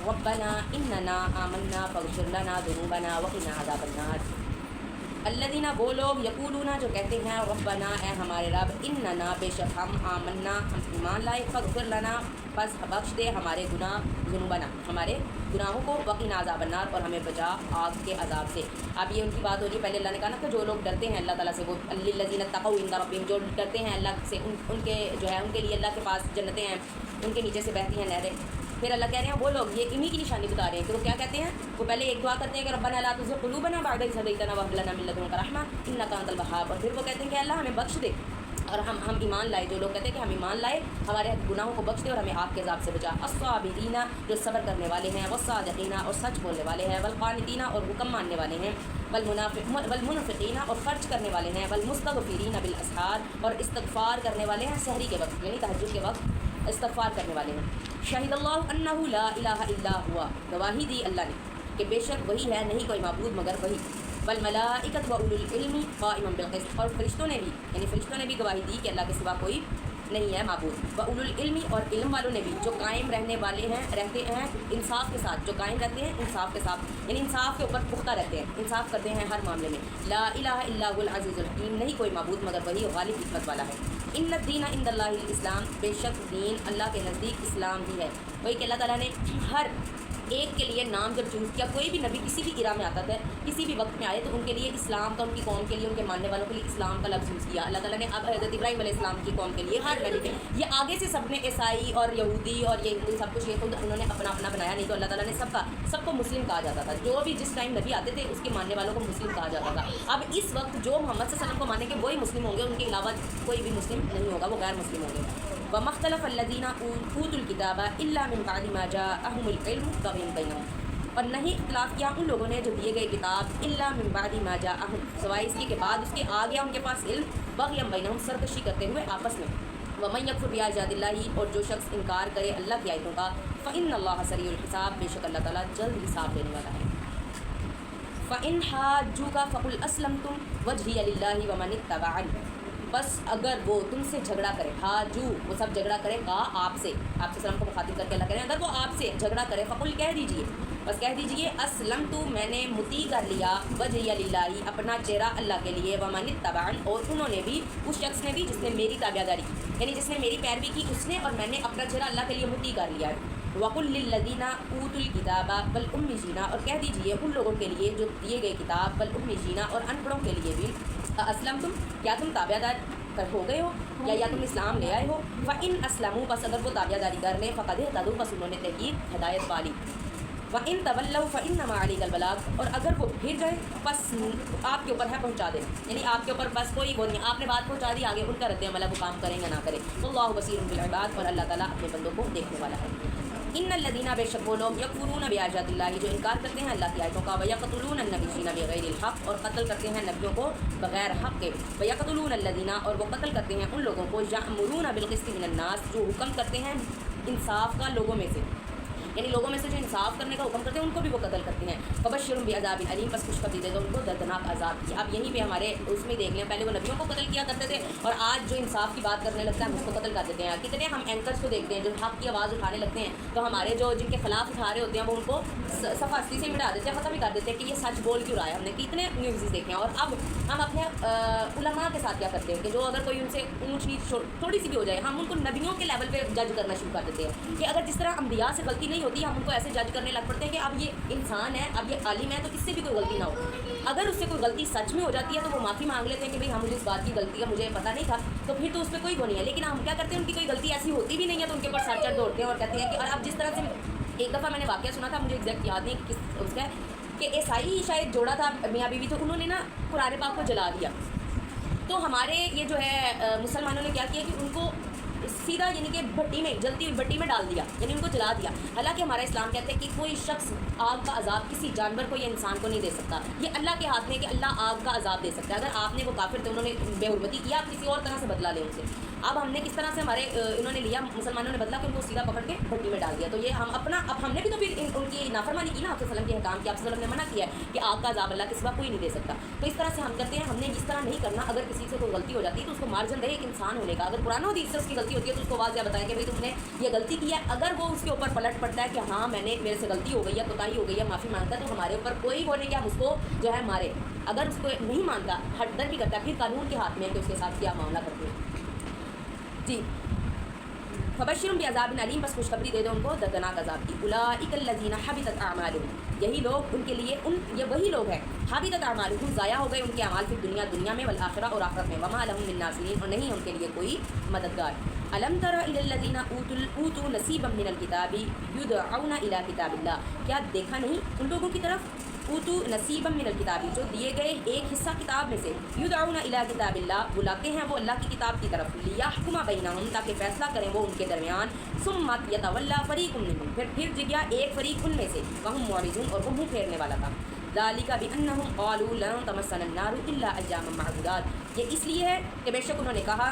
ربنا اننا آمنا فاغفر لنا ذنوبنا وقنا عذاب النار۔ الذین وہ لوگ یقولون جو کہتے ہیں ربنا اے ہمارے رب اننا بے شک ہم آمنا ہم ایمان لائے فاغفر لنا پس بخش دے ہمارے گناہ ذنوبنا ہمارے گناہوں کو وقنا عذاب النار اور ہمیں بچا آگ کے عذاب سے۔ اب یہ ان کی بات ہو رہی ہے، پہلے اللہ نے کہا نا کہ جو لوگ ڈرتے ہیں اللہ تعالیٰ سے، وہ للذین اتقوا عند ربہم، جو ڈرتے ہیں اللہ سے ان کے جو ہے ان کے لیے اللہ کے پاس جنتیں ہیں، ان کے نیچے سے بہتی ہیں نہریں۔ پھر اللہ کہہ رہے ہیں وہ لوگ یہ انہی کی نشانی بتا رہے ہیں کہ وہ کیا کہتے ہیں، وہ پہلے ایک دعا کرتے ہیں کہ ربنا لا تزغ قلوبنا بعد إذ هديتنا وهب لنا من لدنك رحمة إنك أنت الوهاب، اور پھر وہ کہتے ہیں کہ اللہ ہمیں بخش دے اور ہم ایمان لائے، جو لوگ کہتے ہیں کہ ہم ایمان لائے ہمارے گناہوں کو بخش دے اور ہمیں آگ کے عذاب سے بچا۔ الصابرین جو صبر کرنے والے ہیں، والصادقین اور سچ بولنے والے ہیں، والقانتین اور حکم ماننے والے ہیں، والمنفقین اور خرچ کرنے والے ہیں، والمستغفرین بالاسحار اور استغفار کرنے والے ہیں سحری کے وقت یعنی تہجد کے وقت استغفار کرنے والے ہیں۔ شہد اللہ انہ لا الہ الا ہوا، گواہی دی اللہ نے کہ بے شک وہی ہے، نہیں کوئی معبود مگر وہی۔ والملائکۃ واولو العلم قائما بالقسط، اور فرشتوں نے بھی یعنی فرشتوں نے بھی گواہی دی کہ اللہ کے سوا کوئی نہیں ہے معبود۔ واولو العلم اور علم والوں نے بھی، جو قائم رہنے والے ہیں رہتے ہیں انصاف کے ساتھ، جو قائم رہتے ہیں انصاف کے ساتھ یعنی انصاف کے اوپر پختہ رہتے ہیں، انصاف کرتے ہیں ہر معاملے میں۔ لا الہ الا هو العزیز الحکیم، نہیں کوئی معبود مگر وہی غالب حکمت والا ہے۔ ان الدین عند اللہ الاسلام، بے شک دین اللہ کے نزدیک اسلام ہی ہے۔ وہی کہ اللہ تعالیٰ نے ہر ایک کے لیے نام جب چوز کیا، کوئی بھی نبی کسی بھی ایرا میں آتا تھا، کسی بھی وقت میں آئے تو ان کے لیے اسلام کا، ان کی قوم کے لیے، ان کے ماننے والوں کے لیے اسلام کا لفظ یوز کیا اللہ تعالیٰ نے۔ اب حضرت ابراہیم علیہ السلام کی قوم کے لیے ہر نبی پہ یہ آگے سے سب نے عیسائی اور یہودی اور یہ ہندو سب کچھ یہ خود انہوں نے اپنا اپنا بنایا، نہیں تو اللہ تعالیٰ نے سب کو مسلم کہا جاتا تھا، جو بھی جس ٹائم نبی آتے تھے اس کے ماننے والوں کو مسلم کہا جاتا تھا۔ اب اس وقت جو محمد صلی اللہ علیہ وسلم کو مانیں گے وہی مسلم ہوں گے، ان کے علاوہ کوئی بھی مسلم نہیں ہوگا، وہ غیر مسلم ہوں گے۔ وَمَا اخْتَلَفَ الَّذِينَ أُوتُوا الْكِتَابَ إِلَّا مِن بَعْدِ مَا جَاءَهُمُ الْعِلْمُ بَغْيًا بَيْنَهُمْ، اور نہیں اختلاف کیا ان لوگوں نے جو دیے گئے کتاب الا من بعد ما جاءہم، سوائے اس کے بعد اس کے آ گیا ان کے پاس علم، بغیا بینہم، سرکشی کرتے ہوئے آپس میں۔ ومن یکفر بآیات اللہ، اور جو شخص انکار کرے اللہ کی آیتوں کا، فإن اللہ سریع الحساب، بے شک اللہ تعالیٰ جلد حساب لینے والا ہے۔ فإن حاجوک فقل اسلمت وجہی للہ ومن اتبعنی، بس اگر وہ تم سے جھگڑا کرے، حاجو وہ سب جھگڑا کرے گا آپ سے سلام کو مخاطب کر کے اللہ کریں، اگر وہ آپ سے جھگڑا کرے فقل کہہ دیجئے، بس کہہ دیجئے اسلمت میں نے مطیع کر لیا، وجہی للہ اپنا چہرہ اللہ کے لیے، ومن اتبعن اور انہوں نے بھی، اس شخص نے بھی جس نے میری تابع داری یعنی جس نے میری پیروی کی اس نے، اور میں نے اپنا چہرہ اللہ کے لیے مطیع کر لیا ہے۔ وَقُلْ لِلَّذِينَ أُوتُوا الْكِتَابَ وَالْأُمِّيِّينَ، اور کہہ دیجئے ان لوگوں کے لیے جو دیے گئے کتاب، وَالْأُمِّيِّينَ اور ان پڑھوں کے لیے بھی، اسلمتم کیا تم تابع دار ہو گئے ہو یا تم اسلام لے آئے ہو؟ فَإِنْ أَسْلَمُوا بس اگر وہ تابع داری کر لیں، فَقَدْ اهْتَدُوا بس انہوں نے تحقیق ہدایت پا لی۔ وَإِنْ تَوَلَّوْا فَإِنَّمَا عَلَيْكَ الْبَلَاغُ، اور اگر وہ پھر جائیں بس آپ کے اوپر ہے پہنچا دینا، یعنی آپ کے اوپر بس کوئی وہ نہیں، آپ نے بات پہنچا دی، آگے ان کا رد عمل وہ کام کریں یا نہ کریں۔ وَاللَّهُ بَصِيرٌ بِالْعِبَادِ، اور اللہ تعالیٰ اپنے بندوں کو دیکھنے والا ہے۔ ان الذین بے شک وہ لوگ یکفرون بآیات اللہ جو انکار کرتے ہیں اللہ کی آیتوں کا، ویقتلون النبیین بغیر الحق اور قتل کرتے ہیں نبیوں کو بغیر حق کے، ویقتلون الذین اور وہ قتل کرتے ہیں ان لوگوں کو یأمرون بالقسط من الناس جو حکم کرتے ہیں انصاف کا لوگوں میں سے، یعنی لوگوں میں سے جو انصاف کرنے کا حکم کرتے ہیں ان کو بھی وہ قتل کرتے ہیں۔ فبشرهم بعذاب علیم، بس خوشخبری دے دو ان کو دردناک عذاب کی۔ اب یہیں پہ ہمارے اس میں دیکھ لیں، پہلے وہ نبیوں کو قتل کیا کرتے تھے اور آج جو انصاف کی بات کرنے لگتا ہے ہم اس کو قتل کر دیتے ہیں۔ کتنے ہم اینکرز کو دیکھتے ہیں جو حق کی آواز اٹھانے لگتے ہیں تو ہمارے جو جن کے خلاف اٹھا رہے ہوتے ہیں وہ ان کو صفحہ ہستی سے مٹا دیتے ہیں، ختم ہی کر دیتے ہیں کہ یہ سچ بول کیوں رہا ہے۔ ہم نے کتنے نیوزز دیکھے ہیں۔ اور اب ہم اپنے علماء کے ساتھ کیا کرتے ہیں کہ جو اگر کوئی ان سے اونچ نیچ تھوڑی سی بھی ہو جائے ہم ان کو نبیوں کے لیول پہ جج کرنا شروع کر دیتے ہیں کہ اگر جس طرح انبیاء سے غلطی نہیں ہوتی ہم ان کو ایسے جج کرنے لگ پڑتے ہیں کہ اب یہ انسان ہے، اب یہ عالم ہے تو اس سے بھی کوئی غلطی نہ ہو۔ اگر اس سے کوئی غلطی سچ میں ہو جاتی ہے تو وہ معافی مانگ لیتے ہیں کہ بھئی ہم مجھے اس بات کی غلطی ہے، مجھے پتہ نہیں تھا، تو پھر تو اس پہ کوئی وہ نہیں ہے۔ لیکن ہم کیا کرتے ہیں ان کی کوئی غلطی ایسی ہوتی بھی نہیں ہے تو ان کے اوپر سر چڑھ دوڑتے ہیں اور کہتے ہیں کہ اور اب جس طرح سے ایک دفعہ میں نے واقعہ سنا تھا، مجھے ایگزیکٹ یاد نہیں کس اس کا کہ عیسائی شاید جوڑا تھا میاں بیوی، تو انہوں نے نا قرآن پاک کو جلا دیا۔ تو ہمارے یہ جو ہے مسلمانوں نے کیا کیا کہ ان کو سیدھا یعنی کہ بھٹی میں جلتی ہوئی بھٹی میں ڈال دیا، یعنی ان کو جلا دیا۔ حالانکہ ہمارا اسلام کہتے ہیں کہ کوئی شخص آگ کا عذاب کسی جانور کو یا انسان کو نہیں دے سکتا، یہ اللہ کے ہاتھ میں کہ اللہ آگ کا عذاب دے سکتا ہے۔ اگر آپ نے وہ کافر تھے انہوں نے بے حرمتی کیا، آپ کسی اور طرح سے بدلا لیں ان سے۔ اب ہم نے کس طرح سے ہمارے انہوں نے لیا مسلمانوں نے بدلا کہ ان کو سیدھا پکڑ کے بھٹی میں ڈال دیا. تو یہ ہم اپنا اب ہم نے بھی تو پھر ان کی نافرمانی کی نا آپ وسلم کے حکام کی. آپ وسلم نے منع کیا ہے کہ آگ کا عذاب اللہ کے سوا کوئی نہیں دے سکتا. تو اس طرح سے ہم کرتے ہیں. ہم نے اس طرح نہیں کرنا. اگر کسی سے کوئی غلطی ہو جاتی ہے تو اس کو مارجن رہے ایک انسان ہونے کا. اگر قرآن و حدیث سے اس کی غلطی ہوتی ہے تو اس کو واضح بتائیں کہ بھائی تم نے یہ غلطی کی ہے. اگر وہ اس کے اوپر پلٹ پڑتا ہے کہ ہاں میں نے میرے سے غلطی ہو گئی ہے, کوتاہی ہو گئی ہے, معافی مانگتا ہے, تو ہمارے اوپر کوئی وہ نہیں کہ ہم اس کو جو ہے مارے. اگر اس کو نہیں مانتا, ہٹ در بھی کرتا ہے, پھر قانون کے ہاتھ میں ہے کہ اس کے ساتھ کیا معاملہ کرتے ہیں. جی فبشرهم بعذاب علیم, بس خوشخبری دے دو ان کو دردناک عذاب کی. اولئک الذین حبطت اعمالهم, یہی لوگ ان کے لیے یہ وہی لوگ ہیں حبطت اعمالهم, ضائع ہو گئے ان کے اعمال پھر دنیا میں, والآخرہ اور آخرت میں, وما لهم من ناصرین, اور نہیں ان کے لیے کوئی مددگار. الم تر الی الذین اوتوا نصیبا من الکتاب یدعون الی کتاب اللہ, کیا دیکھا نہیں ان لوگوں کی طرف اوتو نصیبا من الکتاب, جو دیے گئے ایک حصہ کتاب میں سے, یدعون الی کتاب اللہ, بلاتے ہیں وہ اللہ کی کتاب کی طرف, لیحکم بینہم, تاکہ فیصلہ کریں وہ ان کے درمیان, ثم یتولی فریق منہم, پھر گیا ایک فریق ان میں سے, وہم معرضون, اور وہ منہ پھیرنے والا تھا. ذالک بانہم قالوا لن تمسنا النار الا ایاما معدودات, یہ اس لیے ہے کہ بے شک انہوں نے کہا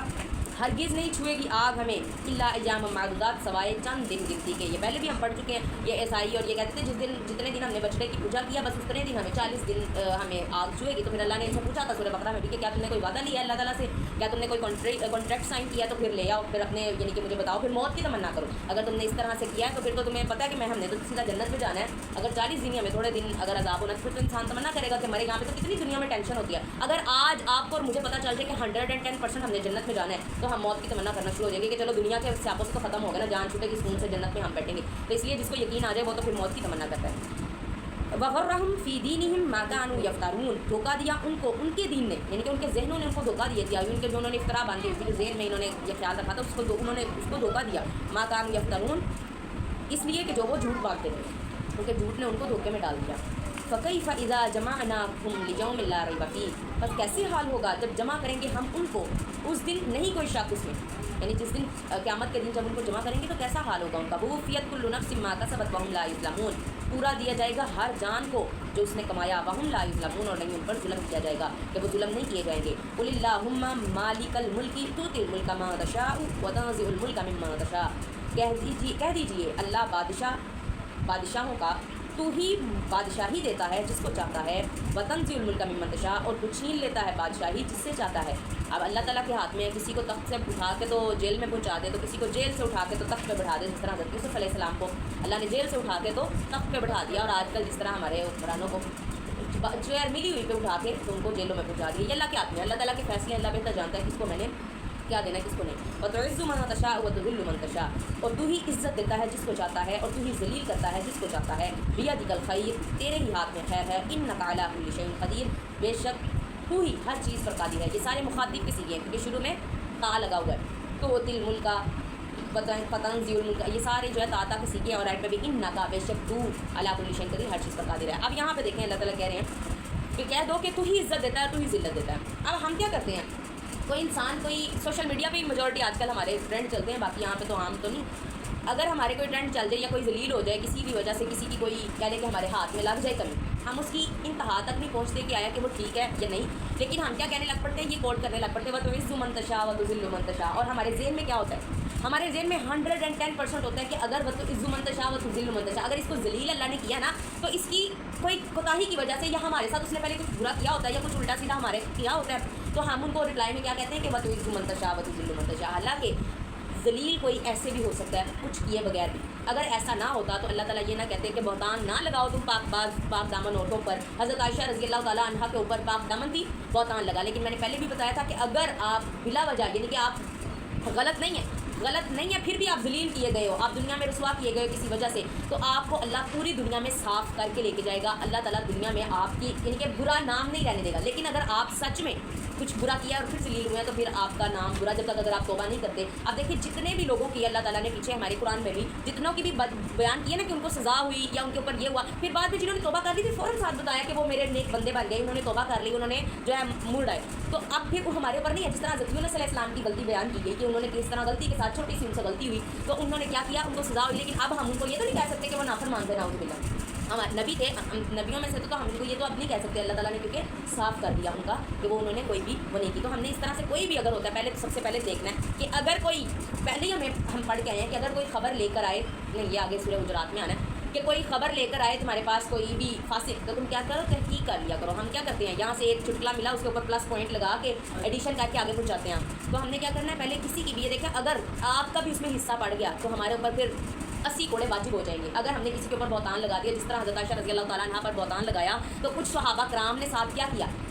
ہرگز نہیں چھوئے گی آگ ہمیں الا ایام معدودات, سوائے چند دن گنتی کے. یہ پہلے بھی ہم پڑھ چکے ہیں. یہ عیسائی اور یہ کہتے تھے جتنے دن ہم نے بچڑے کی پوجا کیا بس اتنے دن ہمیں 40 دن ہمیں آگ چھوئے گی. تو پھر اللہ نے ان سے پوچھا تھا سورہ بقرہ میں بھی کہ کیا تم نے کوئی وعدہ لیا ہے اللہ تعالیٰ سے, کیا تم نے کوئی کانٹریکٹ سائن کیا, تو پھر لے آؤ, پھر اپنے یعنی کہ مجھے بتاؤ, پھر موت کی تمنا کرو. اگر تم نے اس طرح سے کیا ہے تو پھر تو تمہیں پتہ ہے کہ ہم نے تو سیدھا جنت میں جانا ہے. اگر 40 دن ہمیں تھوڑے دن اگر عذاب ہونا پھر تو انسان تمنا کرے گا کہ ہمارے یہاں پہ تو کتنی دنیا میں ٹینشن ہوتی ہے. اگر آج آپ کو اور مجھے پتہ چل جائے کہ 110% ہم نے جنت میں جانا ہے تو ہم موت کی تمنا کرنا شروع ہو جائے گی کہ چلو دنیا کے سیاپوں سے تو ختم ہو گیا نا, جان چھوٹے کی سکون سے جنت میں ہم بیٹھیں گے. تو اس لیے جس کو یقین آ جائے وہ تو پھر موت کی تمنا کرتا ہے. وغرہم فی دینہم ما کانوا یفترون, دھوکہ دیا ان کو ان کے دین نے, یعنی کہ ان کے ذہنوں نے ان کو دھوکہ دیا دیا, ان کے جو انہوں نے افترا باندھی ہوئی تھی, ذہن میں انہوں نے یہ خیال رکھا تھا انہوں نے اس کو دھوکہ دیا. ما کانوا یفترون, اس لیے کہ جو وہ جھوٹ باندھتے تھے, کیونکہ جھوٹ نے ان کو دھوکے میں ڈال دیا. فکیف اذا جمعناکم لیوم لا ریب فیہ, بس کیسے حال ہوگا جب جمع کریں گے ہم ان کو اس دن نہیں کوئی شک اس میں, یعنی جس دن قیامت کے دن جب ان کو جمع کریں گے تو کیسا حال ہوگا ان کا. ووفیت کل نفس ما کسبت وہم لا یظلمون, پورا دیا جائے گا ہر جان کو جو اس نے کمایا, وہم لا یظلمون, اور نہیں ان پر ظلم کیا جائے گا کہ وہ ظلم نہیں کیے جائیں گے. قل اللہم مالک الملک تؤتی الملک من تشاء وتنزع الملک ممن تشاء, کہہ دیجیے اللہ بادشاہوں کا تو ہی بادشاہی دیتا ہے جس کو چاہتا ہے, وتنزع الملک ممن تشاء, اور تو چھین لیتا ہے بادشاہی جس سے چاہتا ہے. اب اللہ تعالیٰ کے ہاتھ میں ہے, کسی کو تخت سے اٹھا کے تو جیل میں پہنچا دے, تو کسی کو جیل سے اٹھا کے تو تخت پہ بٹھا دے. جس طرح حضرت یوسف علیہ السلام کو اللہ نے جیل سے اٹھا کے تو تخت پہ بٹھا دیا, اور آج کل جس طرح ہمارے حکمرانوں کو چیئر ملی ہوئی پہ اٹھا کے تو ان کو جیلوں میں پہنچا دیا. یہ اللہ کے ہاتھ میں, اللہ تعالیٰ کے فیصلے اللہ بہتر جانتا ہے کس کو میں نے کیا دینا ہے کس کو نہیں. وتعز من تشاء وتذل من تشاء, اور تو ہی عزت دیتا ہے جس کو چاہتا ہے اور تو ہی ذلیل کرتا ہے جس کو چاہتا ہے. بیدک الخیر, تیرے ہی ہاتھ میں خیر ہے. انک علی کل شیء قدیر, بے شک تو ہی ہر چیز پر قادر ہے. یہ سارے مخاطب کے سیغے ہیں کیونکہ شروع میں تا لگا ہوا ہے. تو تل ملک فتنزع الملک, یہ سارے جو ہے تا کے سیغے ہیں, اور ایٹ پہ بھی انک, بے شک تو علی کل شیء قدیر, ہر چیز پر قادر ہے. اب یہاں پہ دیکھیں اللہ تعالیٰ کہہ رہے ہیں کہ کہہ دو کہ تو ہی عزت دیتا ہے تو ہی ذلت دیتا ہے. اب ہم کیا کرتے ہیں, کوئی انسان کوئی سوشل میڈیا پہ ہی میجورٹی آج کل ہمارے ٹرینڈ چلتے ہیں, باقی یہاں پہ تو عام تو نہیں. اگر ہمارے کوئی ٹرینڈ چل جائے یا کوئی ذلیل ہو جائے کسی بھی وجہ سے, کسی کی کوئی کہہ لے کہ ہمارے ہاتھ میں لگ جائے کمی, ہم اس کی انتہا تک نہیں پہنچتے کہ آیا کہ وہ ٹھیک ہے یا نہیں, لیکن ہم کیا کہنے لگ پڑتے ہیں, یہ کوٹ کرنے لگ پڑتے ہیں وتعز من تشاء وتذل من تشاء. اور ہمارے ذہن میں کیا ہوتا ہے, ہمارے ذہن میں 110% ہوتا ہے کہ اگر وتعز من تشاء وتذل من تشاء, اگر اس کو ذلیل اللہ نے کیا نا تو اس کی کوئی کوتاہی کی وجہ سے, یا ہمارے ساتھ اس نے پہلے کچھ برا کیا ہوتا ہے یا کچھ الٹا سیدھا ہمارے کیا ہوتا ہے, تو ہم ان کو رپلائی میں کیا کہتے ہیں کہ وتعز من تشاء وتذل من تشاء. حالانکہ ذلیل کوئی ایسے بھی ہو سکتا ہے کچھ کیے بغیر بھی. اگر ایسا نہ ہوتا تو اللہ تعالیٰ یہ نہ کہتے کہ بہتان نہ لگاؤ تم پاک دامن عورتوں پر. حضرت عائشہ رضی اللہ تعالیٰ عنہا کے اوپر پاک دامن تھی, بہتان لگا. لیکن میں نے پہلے بھی بتایا تھا کہ اگر آپ بلا وجہ, یعنی کہ آپ غلط نہیں ہے پھر بھی آپ ذلیل کیے گئے ہو, آپ دنیا میں رسوا کیے گئے ہو کسی وجہ سے, تو آپ کو اللہ پوری دنیا میں صاف کر کے لے کے جائے گا. اللہ تعالیٰ دنیا میں آپ کی یعنی کہ برا نام نہیں رہنے دے گا. لیکن اگر آپ سچ میں کچھ برا کیا اور پھر ذلیل ہوئے ہیں تو پھر آپ کا نام برا, جب تک اگر آپ توبہ نہیں کرتے. اب دیکھیں جتنے بھی لوگوں کی اللہ تعالیٰ نے پیچھے ہمارے قرآن میں بھی جتنوں کی بھی بیان کیا نا کہ ان کو سزا ہوئی یا ان کے اوپر یہ ہوا, پھر بعد میں جنہوں نے توبہ کر لی تھی فوراً ساتھ بتایا کہ وہ میرے نیک بندے بن گئے, انہوں نے توبہ کر لی, انہوں نے جو ہے منہ ڈائے. تو اب پھر وہ ہمارے اوپر نہیں ہے. جس طرح حضرت یونس علیہ السلام کی غلطی بیان کی گئی کہ انہوں نے کس طرح غلطی کے ساتھ چھوٹی سی ان سے غلطی ہوئی تو انہوں نے کیا کیا, ان کو سزا ہوئی, لیکن اب ہم ان کو یہ تو نہیں کہہ سکتے کہ وہ نافرمان تھے, نعوذ باللہ. ہمارے نبی تھے، نبیوں میں سے تو ہم کو یہ تو اب نہیں کہہ سکتے اللہ تعالیٰ نے کیونکہ صاف کر دیا ان کا کہ وہ انہوں نے کوئی بھی وہ نہیں کی. تو ہم نے اس طرح سے کوئی بھی اگر ہوتا ہے پہلے تو سب سے پہلے دیکھنا ہے کہ اگر کوئی پہلے ہی ہم پڑھ کے آئے ہیں کہ اگر کوئی خبر لے کر آئے، نہیں یہ آگے سورہ حجرات میں آنا ہے کہ کوئی خبر لے کر آئے تمہارے پاس کوئی بھی فاسق، تو تم کیا کرو تحقیق کر لیا کرو. ہم کیا کرتے ہیں یہاں سے ایک چٹکلا ملا اس کے اوپر پلس پوائنٹ لگا کے ایڈیشن کر کے آگے پہنچاتے ہیں. تو ہم نے کیا کرنا ہے پہلے کسی کی بھی یہ دیکھیں اگر آپ کا بھی اس میں حصہ پڑ گیا تو ہمارے اوپر پھر 80 کوڑے واجب ہو جائیں گے. اگر ہم نے کسی کے اوپر بہتان لگا دیا، جس طرح حضرت عائشہ رضی اللہ تعالیٰ عنہا پر بہتان لگایا تو کچھ صحابہ کرام نے ساتھ کیا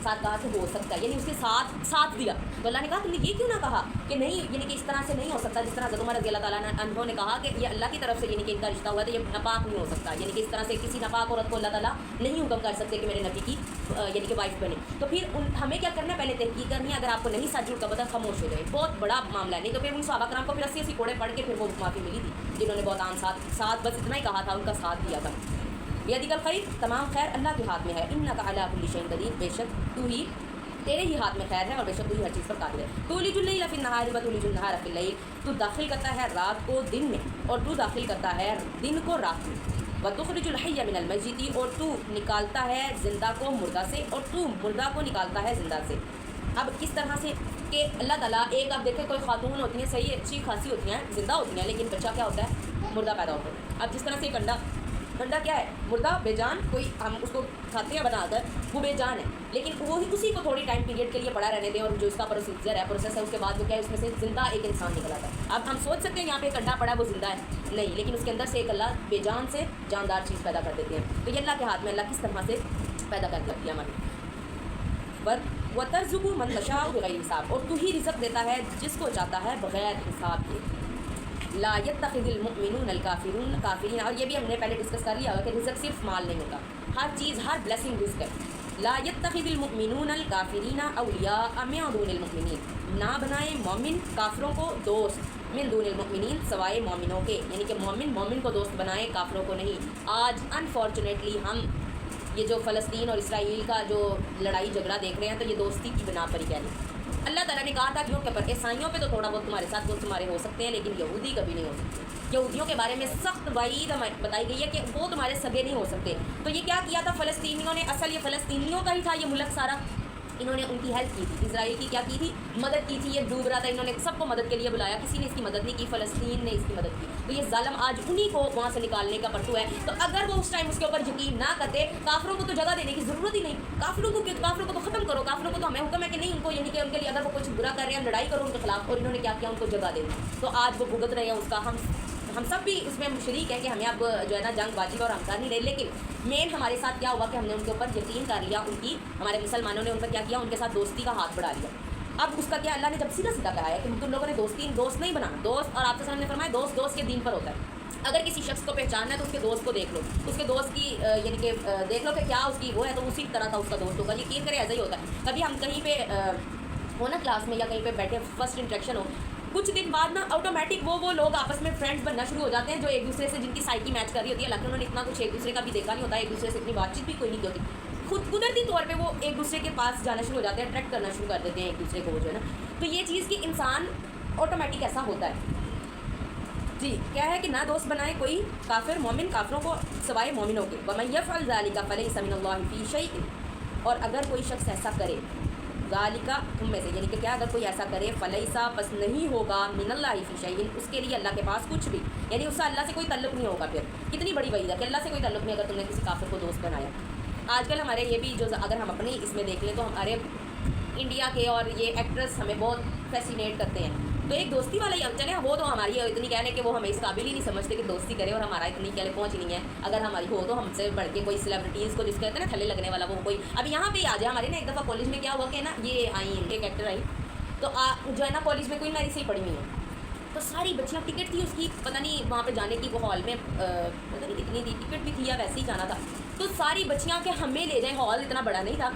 ساتھ کہا کہ ہو سکتا ہے، یعنی اس کے ساتھ دیا. تو اللہ نے کہا تم نے یہ کیوں نہ کہا کہ نہیں، یعنی کہ اس طرح سے نہیں ہو سکتا جس طرح حضرت عمر رضی اللہ تعالیٰ عنہ نے کہا کہ یہ اللہ کی طرف سے یعنی کہ ان کا رشتہ ہوا ہے تو یہ ناپاک نہیں ہو سکتا. یعنی کہ اس طرح سے کسی ناپاک عورت کو اللہ تعالیٰ نہیں حکم کر سکتے کہ میرے نبی کی یعنی کہ وائف بنے. تو پھر ہمیں کیا کرنا ہے پہلے تحقیق کرنی ہے. اگر آپ کو نہیں سچ جھوٹ کا پتہ خاموش ہو جائے، بہت بڑا معاملہ ہے. نہیں تو پھر ان صحابہ کرام کو پھر 80 کوڑے پڑھ کے پھر وہ معافی ملی تھی جنہوں نے بہتان ساتھ بس اتنا ہی کہا تھا، ان کا ساتھ دیا تھا. بیدک الخیر، تمام خیر اللہ کے ہاتھ میں ہے. انک علی کل شیء قدیر، بے شک تو ہی تیرے ہی ہاتھ میں خیر ہے اور بے شک تو ہی ہر چیز پر قادر ہے. تولج اللیل فی النہار وتولج النہار فی اللیل، تو داخل کرتا ہے رات کو دن میں اور تو داخل کرتا ہے دن کو رات میں. وتخرج الحی من المیت، اور تو نکالتا ہے زندہ کو مردہ سے اور تو مردہ کو نکالتا ہے زندہ سے. اب کس طرح سے کہ اللہ تعالیٰ ایک آپ دیکھیں کوئی خاتون ہوتی ہیں صحیح اچھی خاصی ہوتی ہیں زندہ ہوتی ہیں لیکن بچہ کیا ہوتا ہے مردہ پیدا ہوتا ہے. اب جس طرح سے گنڈا کیا ہے مردہ بے جان، کوئی ہم اس کو کھاتے ہیں بنا کر وہ بے جان ہے لیکن وہی اسی کو تھوڑی ٹائم پیریڈ کے لیے پڑا رہنے دیں اور جو اس کا پروسیجر ہے پروسیس ہے اس کے بعد وہ کیا ہے اس میں سے زندہ ایک انسان نکل آتا ہے. اب ہم سوچ سکتے ہیں یہاں پہ ایک انڈا پڑا ہے وہ زندہ ہے نہیں، لیکن اس کے اندر سے ایک اللہ بے جان سے جاندار چیز پیدا کر دیتے ہیں. تو یہ اللہ کے ہاتھ میں اللہ کس طرح سے پیدا کر دیا ہماری. وترزق من تشاء بغیر حساب، اور تو ہی رزق دیتا ہے جس کو چاہتا ہے بغیر حساب کے. لا يتخذ المؤمنون الکافرون کافرین، اور یہ بھی ہم نے پہلے ڈسکس کر لیا ہوا کہ رزق صرف مال نہیں ہوتا، ہر چیز ہر بلیسنگ رزق ہے. لا يتخذ المؤمنون الکافرین اولیاء من دون المؤمنین، نہ بنائے مومن کافروں کو دوست من دون المؤمنین سوائے مومنوں کے، یعنی کہ مومن کو دوست بنائے کافروں کو نہیں. آج انفارچونیٹلی ہم یہ جو فلسطین اور اسرائیل کا جو لڑائی جھگڑا دیکھ رہے ہیں تو یہ دوستی کی بنا پر ہی کہہ رہی. اللہ تعالیٰ نے کہا تھا کہ پر عیسائیوں پہ تو تھوڑا بہت تمہارے ساتھ دوست تمہارے ہو سکتے ہیں لیکن یہودی کبھی نہیں ہو سکتے. یہودیوں کے بارے میں سخت وعید بتائی گئی ہے کہ وہ تمہارے سگے نہیں ہو سکتے. تو یہ کیا کیا تھا فلسطینیوں نے، اصل یہ فلسطینیوں کا ہی تھا یہ ملک سارا، انہوں نے ان کی ہیلپ کی تھی. اسرائیل کی کیا کی تھی مدد کی تھی، یہ ڈوب رہا تھا انہوں نے سب کو مدد کے لیے بلایا، کسی نے اس کی مدد نہیں کی، فلسطین نے اس کی مدد کی. تو یہ ظالم آج انہی کو وہاں سے نکالنے کا پرتو ہے. تو اگر وہ اس ٹائم اس کے اوپر یقین نہ کرتے، کافروں کو تو جگہ دینے کی ضرورت ہی نہیں، کافروں کو تو ختم کرو، کافروں کو تو ہمیں حکم ہے کہ نہیں ان کو یعنی کہ ان کے لیے اگر وہ کچھ برا کر رہے ہیں لڑائی کرو ان کے خلاف، اور انہوں نے کیا کیا ان کو جگہ دے دی. تو آج وہ بھگت رہے ہیں اس کا. ہم سب بھی اس میں شریک ہیں کہ ہمیں اب جو ہے نا جنگ بازی اور ہم کر نہیں رہے، لیکن مین ہمارے ساتھ کیا ہوا کہ ہم نے ان کے اوپر یقین کر لیا، ان کی ہمارے مسلمانوں نے ان پر کیا کیا ان کے ساتھ دوستی کا ہاتھ بڑھا لیا. اب اس کا کیا اللہ نے جب سیدھا کہا ہے کہ تم لوگوں نے دوست نہیں بنانا، دوست اور آپ کے سامنے فرمایا دوست کے دین پر ہوتا ہے. اگر کسی شخص کو پہچاننا ہے تو اس کے دوست کو دیکھ لو، اس کے دوست کی یعنی کہ دیکھ لو کہ کیا اس کی وہ ہے تو اسی طرح کا اس کا دوست ہوگا. یقین کرے ایسا ہی ہوتا ہے. کبھی ہم کہیں پہ ہو نا کلاس میں یا کہیں پہ بیٹھے فرسٹ انٹریکشن ہو، کچھ دن بعد نا آٹومیٹک وہ لوگ آپس میں فرینڈس بننا شروع ہو جاتے ہیں جو ایک دوسرے سے جن کی سائیکی میچ کر رہی ہوتی ہے، حالانکہ انہوں نے اتنا کچھ ایک دوسرے کا بھی دیکھا نہیں ہوتا، ایک دوسرے سے اتنی بات چیت بھی کوئی نہیں ہوتی. خود قدرتی طور پہ وہ ایک دوسرے کے پاس جانا شروع ہو جاتے ہیں، اٹریکٹ کرنا شروع کر دیتے ہیں ایک دوسرے کو جو ہے نا. تو یہ چیز کہ انسان آٹومیٹک ایسا ہوتا ہے. جی کیا ہے کہ نہ دوست بنائے کوئی کافر مومن کافروں کو سوائے مومنوں کے. وَمَن يَفْعَلْ ذَلِكَ فَلَيْسَ مِنَ اللَّهِ فِي شَيْءٍ، اور اگر کوئی شخص ایسا کرے ذَلِكَ تم میں سے، یعنی کہ کیا اگر کوئی ایسا کرے فَلَيْسَ پس نہیں ہوگا مِنَ اللَّهِ فِي شَيْءٍ اس کے لیے اللہ کے پاس کچھ بھی، یعنی اس سے اللہ سے کوئی تعلق نہیں ہوگا. پھر کتنی بڑی وعید ہے کہ اللہ سے کوئی تعلق نہیں اگر تم نے کسی کافر کو دوست بنایا. آج کل ہمارے یہ بھی جو اگر ہم اپنی اس میں دیکھ لیں تو ہمارے انڈیا کے اور یہ ایکٹرس ہمیں بہت فیسینیٹ کرتے ہیں. تو ایک دوستی والا ہی ہم چلیں وہ تو ہماری اتنی کہہ لیں کہ وہ ہمیں اس قابل ہی نہیں سمجھتے کہ دوستی کرے، اور ہمارا اتنی کہہ لیں پہنچ نہیں ہے. اگر ہماری ہو تو ہم سے بڑھ کے کوئی سیلیبریٹیز کو جس کہتے ہیں نا تھلے لگنے والا وہ کوئی اب یہاں پہ ہی آ جائے. ہمارے نا ایک دفعہ کالج میں کیا ہوا کہ نا یہ آئی ایک ایکٹر آئی تو جو ہے نا کالج میں کوئی میری سے ہی پڑھی ہوئی ہے تو ساری بچیاں ٹکٹ تھی اس کی پتہ نہیں وہاں پہ جانے کی، وہ ہال میں پتہ نہیں کتنی تھی ٹکٹ بھی تھی یا ویسے ہی جانا تھا. تو ساری بچیاں کہ ہمیں لے جائیں، ہال اتنا بڑا نہیں تھا،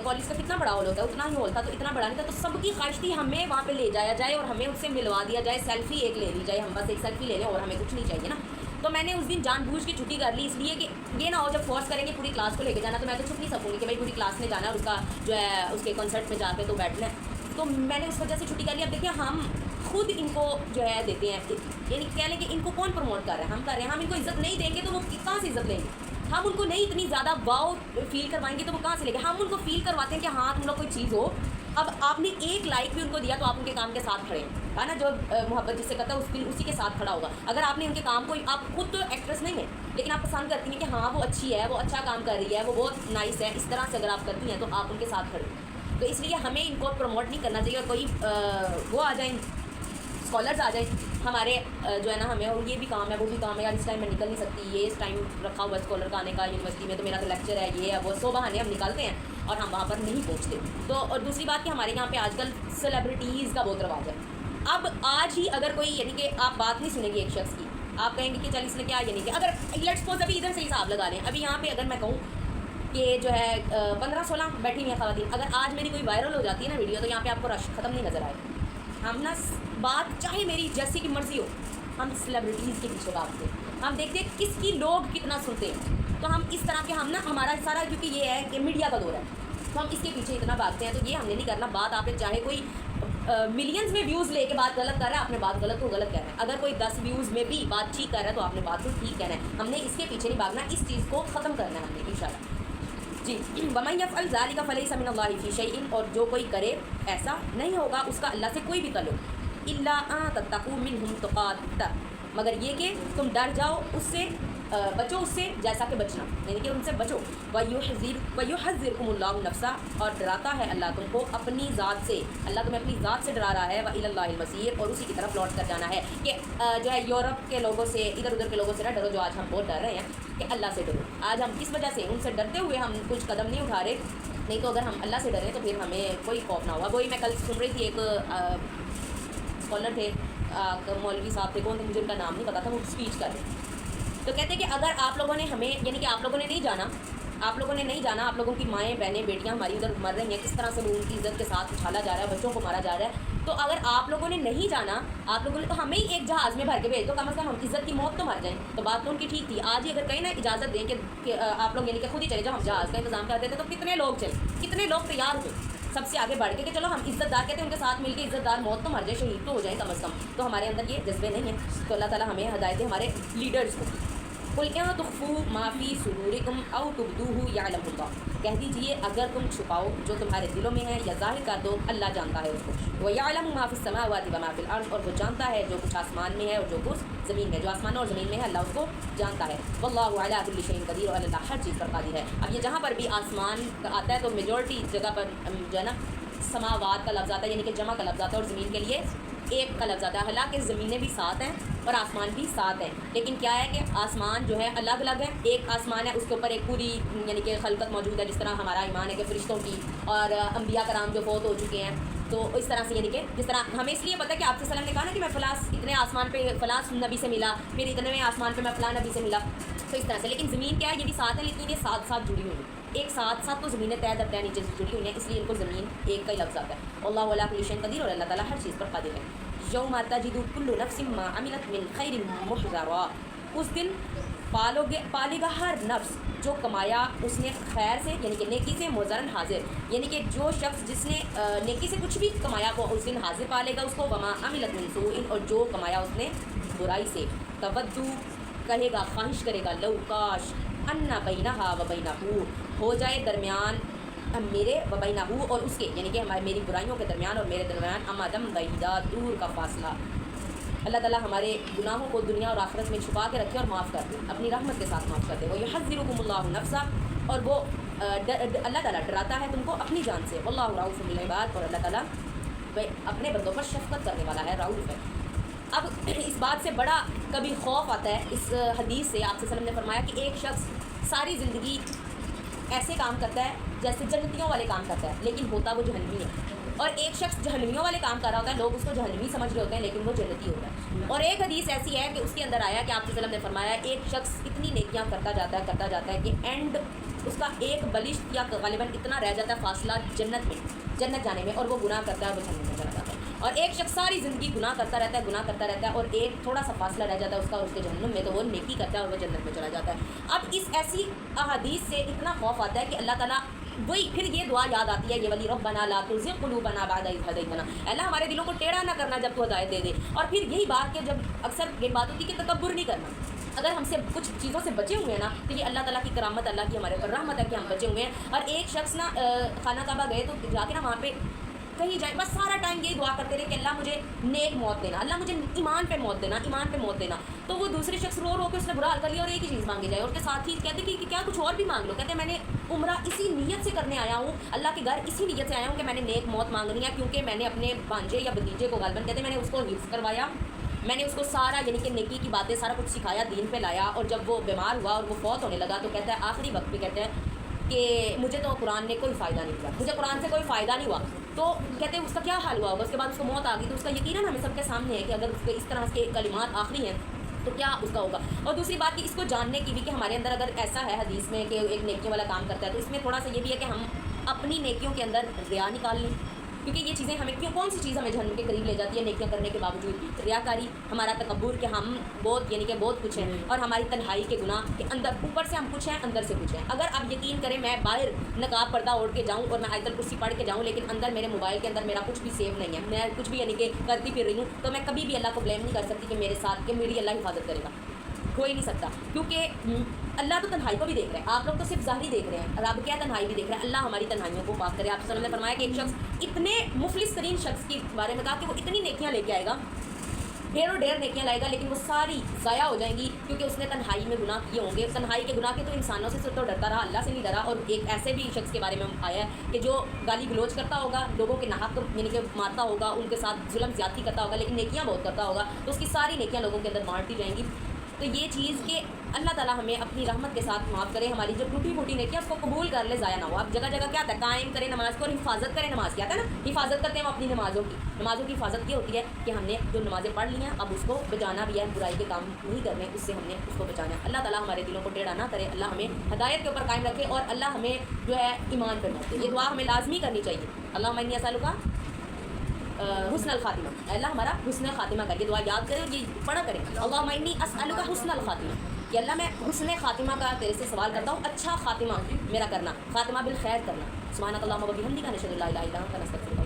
کالج کا کتنا بڑا ہال ہوتا ہے اتنا ہی ہال تھا تو اتنا بڑا نہیں تھا. تو سب کی خواہش تھی ہمیں وہاں پہ لے جایا جائے اور ہمیں اس سے ملوا دیا جائے، سیلفی ایک لے لی جائے، ہم بس ایک سیلفی لے لیں اور ہمیں کچھ نہیں چاہیے نا. تو میں نے اس دن جان بوجھ کے چھٹی کر لی اس لیے کہ یہ نہ ہو جب فورس کریں گے پوری کلاس کو لے کے جانا تو میں تو چھپ نہیں سکوں گی کہ بھائی پوری کلاس نے جانا ہے اور اس کا جو ہے اس کے کنسرٹ میں جا کے تو بیٹھنا ہے. تو میں نے اس وجہ سے چھٹی کر لی. اب دیکھیں ہم خود ان کو جو ہے دیتے ہیں، یعنی کہہ لیں کہ ان کو کون پروموٹ کر رہا ہے، ہم کر رہے ہیں. ہم ان کو عزت نہیں دیں گے تو وہ کہاں سے عزت لیں گے. ہم ان کو نہیں اتنی زیادہ واؤ فیل کروائیں گے تو وہ کہاں سے لے گے. ہم ان کو فیل کرواتے ہیں کہ ہاں تم لوگ کوئی چیز ہو. اب آپ نے ایک لائک بھی ان کو دیا تو آپ ان کے کام کے ساتھ کھڑے ہیں, ہے نا. جو محبت جس سے کرتا ہے اسی کے ساتھ کھڑا ہوگا. اگر آپ نے ان کے کام کو, آپ خود تو ایکٹریس نہیں ہیں لیکن آپ پسند کرتی ہیں کہ ہاں وہ اچھی ہے, وہ اچھا کام کر رہی ہے, وہ بہت نائس ہے, اس طرح سے اگر آپ کرتی ہیں تو آپ ان کے ساتھ کھڑے. تو اس لیے ہمیں ان کو پروموٹ نہیں کرنا چاہیے. اور کوئی وہ آ جائیں, اسکالرز آ جائیں ہمارے جو ہے نا, ہمیں اور یہ بھی کام ہے وہ بھی کام ہے, یار اس ٹائم میں نکل نہیں سکتی, یہ اس ٹائم رکھا ہوا اسکالر کا آنے کا یونیورسٹی میں, تو میرا تو لیکچر ہے, یہ ہے وہ, سو بہانے ہم نکالتے ہیں اور ہم وہاں پر نہیں پہنچتے. تو اور دوسری بات کہ ہمارے یہاں پہ آج کل سیلیبریٹیز کا بہت رواج ہے. اب آج ہی اگر کوئی, یعنی کہ آپ بات نہیں سنیں گے ایک شخص کی, آپ کہیں گے کہ چل اس نے کیا, یعنی کہ اگر لیٹس سپوز ابھی ادھر سے حساب لگا لیں, ابھی یہاں پہ اگر میں کہوں کہ جو ہے 15-16 بیٹھی ہوئی ہیں خواتین, اگر آج میری کوئی وائرل ہو جاتی ہے نا ویڈیو, تو یہاں پہ آپ کو رش ختم نہیں نظر آئے. ہم نا بات چاہے میری جیسی کی مرضی ہو, ہم سیلیبریٹیز کے پیچھے بھاگتے ہیں, ہم دیکھتے ہیں کس کی لوگ کتنا سنتے ہیں. تو ہم اس طرح کے, ہم نا ہمارا سارا کیونکہ یہ ہے کہ میڈیا کا دور ہے, تو ہم اس کے پیچھے اتنا بھاگتے ہیں. تو یہ ہم نے نہیں کرنا. بات آپ نے چاہے کوئی ملینز میں ویوز لے کے بات غلط کر رہا ہے, آپ نے بات غلط کو غلط کہنا ہے. اگر کوئی 10 ویوز میں بھی بات ٹھیک کر رہا ہے تو آپ نے بات کو ٹھیک کہنا ہے. ہم نے اس کے پیچھے نہیں بھاگنا, اس چیز کو ختم کرنا ہے ہم نے انشاءاللہ. جی, وَمَن يَفْعَلْ ذَلِكَ فَلَيْسَ مِنَ اللَّهِ فِي شَيْءٍ, اور جو کوئی کرے ایسا نہیں ہوگا اس کا اللہ سے کوئی بھی تعلق. إِلَّا أَن تَتَّقُوا مِنْهُمْ تُقَاتًا, مگر یہ کہ تم ڈر جاؤ اس سے, بچو اس سے جیسا کہ بچنا, یعنی کہ ان سے بچو. وَيُحَذِّرْكُمُ اللَّهُ نَفْسَهُ, اور ڈراتا ہے اللہ تم کو اپنی ذات سے, اللہ تمہیں اپنی ذات سے ڈرا رہا ہے. وَإِلَى اللَّهِ الْمَصِيرُ, اور اسی کی طرف لوٹ کر جانا ہے. کہ جو ہے یورپ کے لوگوں سے, ادھر ادھر کے لوگوں سے نہ ڈرو جو آج ہم بہت ڈر رہے ہیں, کہ اللہ سے ڈرو. آج ہم کس وجہ سے ان سے ڈرتے ہوئے ہم کچھ قدم نہیں اٹھا رہے, نہیں تو اگر ہم اللہ سے ڈریں تو پھر ہمیں کوئی خوف نہ ہوگا. وہی میں کل سن رہی تھی, ایک اسکالر تھے, مولوی صاحب تھے, کون تھے مجھے ان کا نام نہیں پتا تھا, وہ اسپیچ کر رہے. تو کہتے ہیں کہ اگر آپ لوگوں نے ہمیں, یعنی کہ آپ لوگوں نے نہیں جانا, آپ لوگوں کی مائیں بہنیں بیٹیاں ہماری ادھر مر رہی ہیں, کس طرح سے ان کی عزت کے ساتھ اچھالا جا رہا ہے, بچوں کو مارا جا رہا ہے. تو اگر آپ لوگوں نے نہیں جانا, آپ لوگوں نے تو ہمیں ہی ایک جہاز میں بھر کے بھیج دو, کم از کم ہم عزت کی موت تو مر جائیں. تو بات تو ان کی ٹھیک تھی. آج ہی اگر کہیں نہ اجازت دیں کہ آپ لوگ, یعنی کہ خود ہی چلے جاؤ, ہم جہاز کا انتظام کر دیتے, تو کتنے لوگ چلے, کتنے لوگ تیار ہوئے سب سے آگے بڑھ کے کہ چلو ہم عزت دار کہتے ہیں ان کے ساتھ مل کے عزت دار موت تو مر جائے, شہید تو ہو جائیں کم از کم. تو ہمارے اندر یہ جذبے نہیں ہیں. تو اللہ تعالیٰ ہمیں ہدایت دے, ہمارے لیڈرز کو. قُلْ إِن تُخْفُوا مَا فِي صُدُورِكُمْ أَوْ تُبْدُوهُ يَعْلَمُ اللَّهُ, کہہ دیجئے اگر تم چھپاؤ جو تمہارے دلوں میں ہے یا ظاہر کر دو, اللہ جانتا ہے اس کو. وَيَعْلَمُ مَا فِي السَّمَاوَاتِ وَمَا فِي الْأَرْضِ, اور وہ جانتا ہے جو کچھ آسمان میں ہے اور جو کچھ زمین میں, جو آسمانوں اور زمین میں ہے اللہ اس کو جانتا ہے. وَاللَّهُ عَلَىٰ كُلِّ شَيْءٍ قَدِيرٌ, اور اللہ ہر چیز پر قادر ہے. اب یہ جہاں پر بھی آسمان آتا ہے تو میجورٹی جگہ پر جو ہے نا سماوات کا لفظ آتا ہے, یعنی کہ جمع کا لفظ آتا ہے, اور زمین کے لیے ایک کا لفظ آتا ہے. حالانکہ زمینیں بھی 7 ہیں اور آسمان بھی 7 ہیں, لیکن کیا ہے کہ آسمان جو ہے الگ الگ ہے. ایک آسمان ہے اس کے اوپر ایک پوری یعنی کہ خلقت موجود ہے, جس طرح ہمارا ایمان ہے کہ فرشتوں کی اور انبیاء کرام جو فوت ہو چکے ہیں, تو اس طرح سے یعنی کہ جس طرح ہمیں اس لیے پتہ ہے کہ آپ وسلم نے کہا نا کہ میں فلاں اتنے آسمان پہ فلاں نبی سے ملا, پھر اتنے میں آسمان پہ میں فلاں نبی سے ملا, تو اس طرح سے. لیکن زمین کیا ہے, یہ بھی 7 ہے لیکن یہ 7 جڑی ہوئی ہیں, ایک ساتھ تو زمینیں طے در طے نیچے سے جڑی ہوئی ہیں, اس لیے ان کو زمین ایک کا ہی لفظ آتا ہے. اللہ علیٰ کل شیء قدیر, اور اللہ تعالیٰ ہر چیز پر قادر ہے. یوم تجد کل نفس ما عملت من خیر محضرا, اس دن پالے گا ہر نفس جو کمایا اس نے خیر سے, یعنی کہ نیکی سے, محضرن حاضر, یعنی کہ جو شخص جس نے نیکی سے کچھ بھی کمایا وہ اس دن حاضر پالے گا اس کو. وما عملت من سوء, اور جو کمایا اس نے برائی سے. تودو, کہے گا, خواہش کرے گا, لو کاش, ان بینہا و بینہ, ہو جائے درمیان میرے و بینہ اور اس کے, یعنی کہ میری برائیوں کے درمیان اور میرے درمیان امدم بعیدا, دور کا فاصلہ. اللہ تعالیٰ ہمارے گناہوں کو دنیا اور آخرت میں چھپا کے رکھے اور معاف کر دے, اپنی رحمت کے ساتھ معاف کر دے. وَيُحَذِّرُكُمُ اللَّهُ نَفْسَهُ, اور وہ اللہ تعالیٰ ڈراتا ہے تم کو اپنی جان سے. وَاللَّهُ رَءُوفٌ بِالْعِبَادِ, اور اللہ تعالیٰ اپنے بندوں پر شفقت کرنے والا ہے, رعوف ہے. اب اس بات سے بڑا کبھی خوف آتا ہے اس حدیث سے. آپ صلی اللہ علیہ وسلم نے فرمایا کہ ایک شخص ساری زندگی ایسے کام کرتا ہے جیسے جنتیوں والے کام کرتا ہے, لیکن ہوتا وہ جہنمی ہے. اور ایک شخص جہنمیوں والے کام کر رہا ہوتا ہے, لوگ اس کو جہنمی سمجھ رہے ہوتے ہیں, لیکن وہ جنتی ہوتا ہے. اور ایک حدیث ایسی ہے کہ اس کے اندر آیا کہ آپ صلی اللہ علیہ وسلم نے فرمایا ایک شخص اتنی نیکیاں کرتا جاتا ہے کہ اینڈ اس کا ایک بلشت یا غالباً اتنا رہ جاتا ہے فاصلہ جنت جانے میں, اور وہ گناہ کرتا ہے, وہ جہنم میں چلا جاتا ہے. اور ایک شخص ساری زندگی گناہ کرتا رہتا ہے اور ایک تھوڑا سا فاصلہ رہ جاتا ہے اس کا اس کے جہنم میں, تو وہ نیکی کرتا ہے اور وہ جنت میں چلا جاتا ہے. اب اس ایسی احادیث سے اتنا خوف آتا ہے کہ اللہ تعالیٰ وہی پھر یہ دعا یاد آتی ہے, یہ ولی ربنا لا تزغ قلوبنا بعد اذ ہدیتنا, اللہ ہمارے دلوں کو ٹیڑھا نہ کرنا جب تو ہدایت دے دے. اور پھر یہی بات کہ جب اکثر یہ بات ہوتی ہے کہ تکبر نہیں کرنا, اگر ہم سے کچھ چیزوں سے بچے ہوئے ہیں نا تو یہ اللہ تعالیٰ کی کرامت، اللہ کی ہمارے اوپر رحمت ہے کہ ہم بچے ہوئے ہیں۔ اور ایک شخص نا خانہ کعبہ گئے تو جا کے نا وہاں پہ کہیں جائیں بس سارا ٹائم یہی دعا کرتے رہے کہ اللہ مجھے نیک موت دینا، اللہ مجھے ایمان پہ موت دینا، ایمان پہ موت دینا۔ تو وہ دوسرے شخص رو رو کے اس نے برا حال کر لیا اور ایک ہی چیز مانگی جائے، اور اس کے ساتھ ہی کہتے کہ کیا کچھ اور بھی مانگ لو، کہتے ہیں میں نے عمرہ اسی نیت سے کرنے آیا ہوں، اللہ کے گھر اسی نیت سے آیا ہوں کہ میں نے نیک موت مانگنی ہے، کیونکہ میں نے اپنے بھانجے یا بھتیجے کو غالباً کہتے ہیں میں نے اس کو حفظ کروایا، میں نے اس کو سارا یعنی کہ نیکی کی باتیں سارا کچھ سکھایا، دین پہ لایا، اور جب وہ بیمار ہوا اور وہ فوت ہونے لگا تو کہتا ہے آخری وقت پہ کہتا ہے کہ مجھے تو قرآن نے کوئی فائدہ نہیں دیا، مجھے قرآن سے کوئی فائدہ نہیں ہوا۔ تو کہتے ہیں اس کا کیا حال ہوا ہوگا، اس کے بعد اس کو موت آ گئی، تو اس کا یقیناً ہمیں سب کے سامنے ہے کہ اگر اس کے اس طرح کے کلمات آخری ہیں تو کیا اس کا ہوگا۔ اور دوسری بات کہ اس کو جاننے کی بھی کہ ہمارے اندر اگر ایسا ہے حدیث میں کہ ایک نیکیوں والا کام کرتا ہے تو اس میں تھوڑا سا یہ بھی ہے کہ ہم اپنی نیکیوں کے اندر ریا نکال لیں، کیونکہ یہ چیزیں ہمیں کون سی چیز ہمیں جہنم کے قریب لے جاتی ہے نیکیاں کرنے کے باوجود؟ ریاکاری، ہمارا تکبر کہ ہم بہت یعنی کہ بہت کچھ ہیں، اور ہماری تنہائی کے گناہ کہ اندر اوپر سے ہم کچھ ہیں اندر سے کچھ ہیں۔ اگر آپ یقین کریں میں باہر نقاب پردہ اوڑھ کے جاؤں اور میں آیت الکرسی پڑھ کے جاؤں لیکن اندر میرے موبائل کے اندر میرا کچھ بھی سیو نہیں ہے، میں کچھ بھی یعنی کہ کرتی پھر رہی ہوں، تو میں کبھی بھی اللہ کو بلیم نہیں کر سکتی کہ میرے ساتھ کہ میری اللہ حفاظت کرے گا، ہو ہی نہیں سکتا، کیونکہ اللہ تو تنہائی کو بھی دیکھ رہے ہیں، آپ لوگ تو صرف ظاہری دیکھ رہے ہیں، رب کیا تنہائی بھی دیکھ رہا ہے۔ اللہ ہماری تنہائیوں کو پاک کرے۔ آپ صلی اللہ علیہ وسلم نے فرمایا کہ ایک شخص اتنے مفلس ترین شخص کے بارے میں کہا کہ وہ اتنی نیکیاں لے کے آئے گا، ڈھیر اور ڈھیر نیکیاں لائے گا، لیکن وہ ساری ضائع ہو جائیں گی کیونکہ اس نے تنہائی میں گناہ کیے ہوں گے۔ تنہائی کے گناہ کے تو انسانوں سے تو ڈرتا رہا، اللہ سے نہیں ڈرا۔ اور ایک ایسے بھی شخص کے بارے میں آیا ہے کہ جو گالی گلوچ کرتا ہوگا، لوگوں کے ناحق یعنی کہ مارتا ہوگا، ان کے ساتھ ظلم زیادتی کرتا ہوگا، لیکن نیکیاں بہت کرتا ہوگا، تو اس کی ساری نیکیاں لوگوں کے اندر مارتی جائیں گی۔ تو یہ چیز کہ اللہ تعالیٰ ہمیں اپنی رحمت کے ساتھ معاف کرے، ہماری جو ٹوٹی پھوٹی نیکیاں اس کو قبول کر لے، ضائع نہ ہو۔ آپ جگہ جگہ کیا آتا ہے، قائم کریں نماز کو اور حفاظت کریں نماز کی، آتا ہے نا، حفاظت کرتے ہیں وہ اپنی نمازوں کی حفاظت یہ ہوتی ہے کہ ہم نے جو نمازیں پڑھ لی ہیں اب اس کو بچانا بھی ہے، برائی کے کام نہیں کرنے، اس سے ہم نے اس کو بچانا ہے۔ اللہ تعالیٰ ہمارے دلوں کو ٹیڑھا نہ کرے، اللہ ہمیں ہدایت کے اوپر قائم رکھے، اور اللہ ہمیں جو ہے ایمان پر موت دے۔ یہ دعا ہمیں لازمی کرنی چاہیے، اللہم انی اسألک حسن الخاتمہ، اللہ ہمارا حسن خاتمہ کر، یہ دعا یاد کریں اور یہ پڑھا کریں، اللہم انی اسألک حسن الخاتمہ، کہ اللہ میں حسن خاتمہ کا تیرے سے سوال کرتا ہوں، اچھا خاتمہ میرا کرنا، خاتمہ بالخیر کرنا۔ سبحانک اللہم و بحمدک، نشہد ان لا الہ الا انت، نستغفرک۔